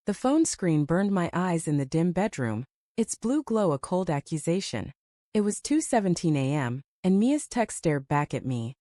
The phone screen burned my eyes in the dim bedroom, its blue glow a cold accusation. It was 2:17 a.m., and Mia's text stared back at me.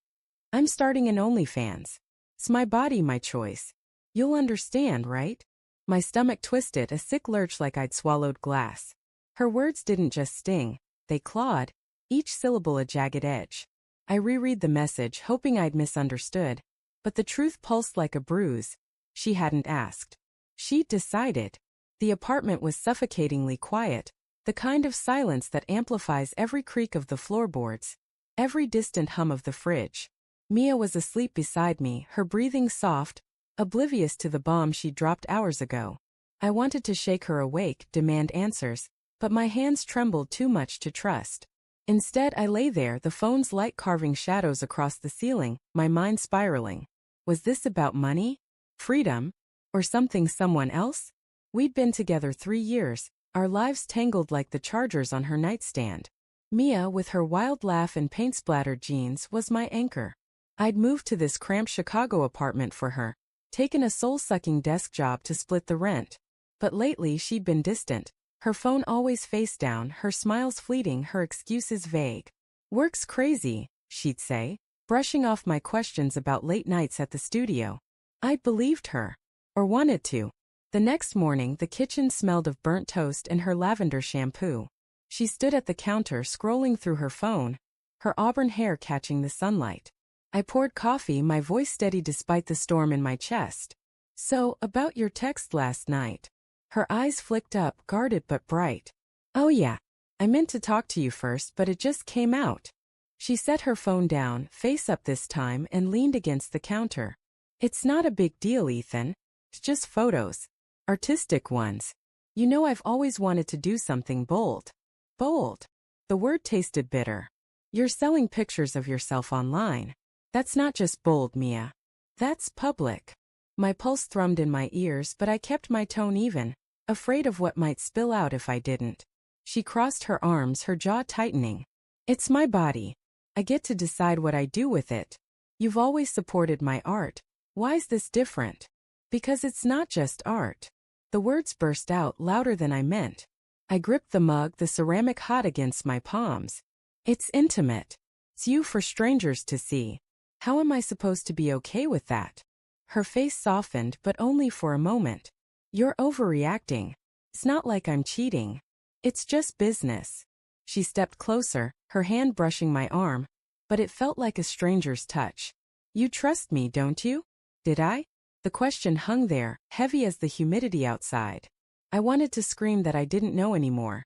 I'm starting an OnlyFans. It's my body, my choice. You'll understand, right? My stomach twisted, a sick lurch like I'd swallowed glass. Her words didn't just sting, they clawed, each syllable a jagged edge. I reread the message, hoping I'd misunderstood, but the truth pulsed like a bruise. She hadn't asked. She'd decided. The apartment was suffocatingly quiet, the kind of silence that amplifies every creak of the floorboards, every distant hum of the fridge. Mia was asleep beside me, her breathing soft, oblivious to the bomb she dropped hours ago. I wanted to shake her awake, demand answers, but my hands trembled too much to trust. Instead, I lay there, the phone's light carving shadows across the ceiling, my mind spiraling. Was this about money? Freedom? Or someone else? We'd been together 3 years, our lives tangled like the chargers on her nightstand. Mia, with her wild laugh and paint-splattered jeans, was my anchor. I'd moved to this cramped Chicago apartment for her, taken a soul-sucking desk job to split the rent. But lately she'd been distant, her phone always face down, her smiles fleeting, her excuses vague. Work's crazy, she'd say, brushing off my questions about late nights at the studio. I'd believed her. Or wanted to. The next morning, the kitchen smelled of burnt toast and her lavender shampoo. She stood at the counter scrolling through her phone, her auburn hair catching the sunlight. I poured coffee, my voice steady despite the storm in my chest. So, about your text last night. Her eyes flicked up, guarded but bright. Oh yeah. I meant to talk to you first, but it just came out. She set her phone down, face up this time, and leaned against the counter. It's not a big deal, Ethan. It's just photos. Artistic ones. You know I've always wanted to do something bold. Bold. The word tasted bitter. You're selling pictures of yourself online. That's not just bold, Mia. That's public. My pulse thrummed in my ears, but I kept my tone even, afraid of what might spill out if I didn't. She crossed her arms, her jaw tightening. It's my body. I get to decide what I do with it. You've always supported my art. Why's this different? Because it's not just art. The words burst out louder than I meant. I gripped the mug, the ceramic hot against my palms. It's intimate. It's you for strangers to see. How am I supposed to be okay with that? Her face softened, but only for a moment. You're overreacting. It's not like I'm cheating. It's just business. She stepped closer, her hand brushing my arm, but it felt like a stranger's touch. You trust me, don't you? Did I? The question hung there, heavy as the humidity outside. I wanted to scream that I didn't know anymore.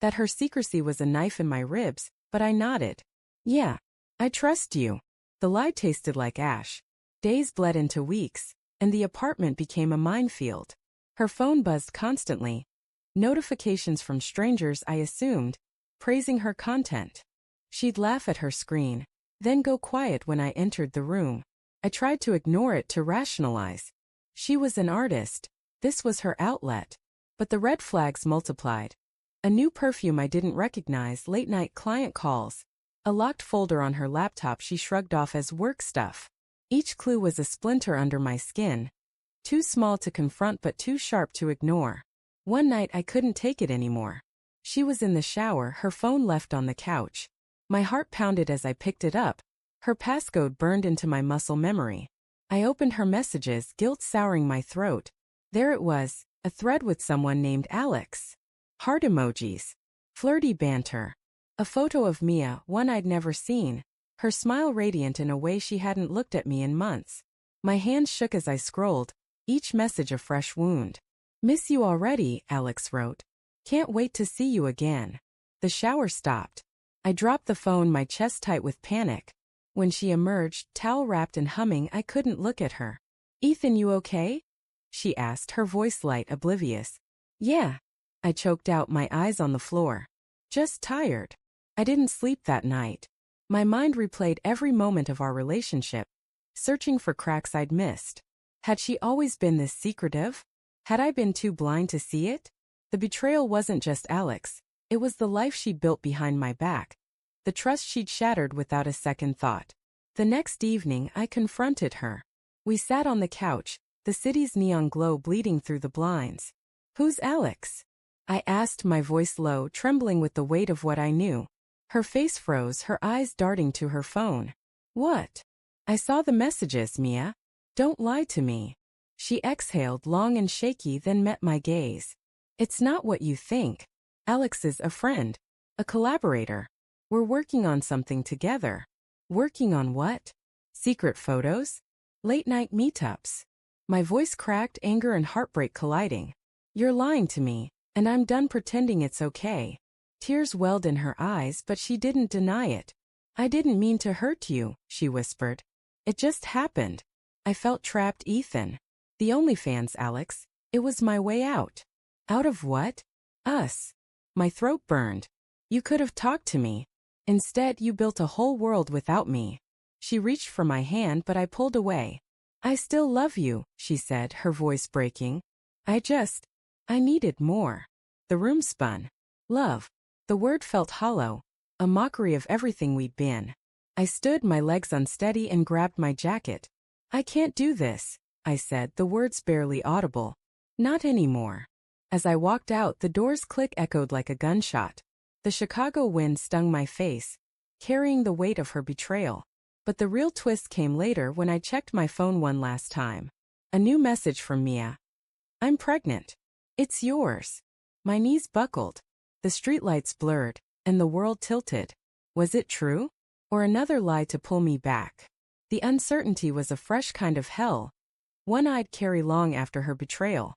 That her secrecy was a knife in my ribs, but I nodded. Yeah, I trust you. The lie tasted like ash. Days bled into weeks, and the apartment became a minefield. Her phone buzzed constantly. Notifications from strangers, I assumed, praising her content. She'd laugh at her screen, then go quiet when I entered the room. I tried to ignore it, to rationalize. She was an artist. This was her outlet. But the red flags multiplied. A new perfume I didn't recognize, late-night client calls. A locked folder on her laptop she shrugged off as work stuff. Each clue was a splinter under my skin. Too small to confront but too sharp to ignore. One night I couldn't take it anymore. She was in the shower, her phone left on the couch. My heart pounded as I picked it up. Her passcode burned into my muscle memory. I opened her messages, guilt souring my throat. There it was, a thread with someone named Alex. Heart emojis. Flirty banter. A photo of Mia, one I'd never seen. Her smile radiant in a way she hadn't looked at me in months. My hands shook as I scrolled, each message a fresh wound. Miss you already, Alex wrote. Can't wait to see you again. The shower stopped. I dropped the phone, my chest tight with panic. When she emerged, towel-wrapped and humming, I couldn't look at her. Ethan, you okay? She asked, her voice light, oblivious. Yeah. I choked out, my eyes on the floor. Just tired. I didn't sleep that night. My mind replayed every moment of our relationship, searching for cracks I'd missed. Had she always been this secretive? Had I been too blind to see it? The betrayal wasn't just Alex. It was the life she'd built behind my back. The trust she'd shattered without a second thought. The next evening, I confronted her. We sat on the couch, the city's neon glow bleeding through the blinds. Who's Alex? I asked, my voice low, trembling with the weight of what I knew. Her face froze, her eyes darting to her phone. What? I saw the messages, Mia. Don't lie to me. She exhaled long and shaky, then met my gaze. It's not what you think. Alex is a friend. A collaborator. We're working on something together. Working on what? Secret photos? Late-night meetups? My voice cracked, anger and heartbreak colliding. You're lying to me, and I'm done pretending it's okay. Tears welled in her eyes, but she didn't deny it. I didn't mean to hurt you, she whispered. It just happened. I felt trapped, Ethan. The OnlyFans, Alex. It was my way out. Out of what? Us. My throat burned. You could have talked to me. Instead, you built a whole world without me. She reached for my hand, but I pulled away. I still love you, she said, her voice breaking. I needed more. The room spun. Love. The word felt hollow, a mockery of everything we'd been. I stood, my legs unsteady, and grabbed my jacket. I can't do this, I said, the words barely audible. Not anymore. As I walked out, the door's click echoed like a gunshot. The Chicago wind stung my face, carrying the weight of her betrayal. But the real twist came later when I checked my phone one last time. A new message from Mia. I'm pregnant. It's yours. My knees buckled. The streetlights blurred, and the world tilted. Was it true? Or another lie to pull me back? The uncertainty was a fresh kind of hell, one I'd carry long after her betrayal.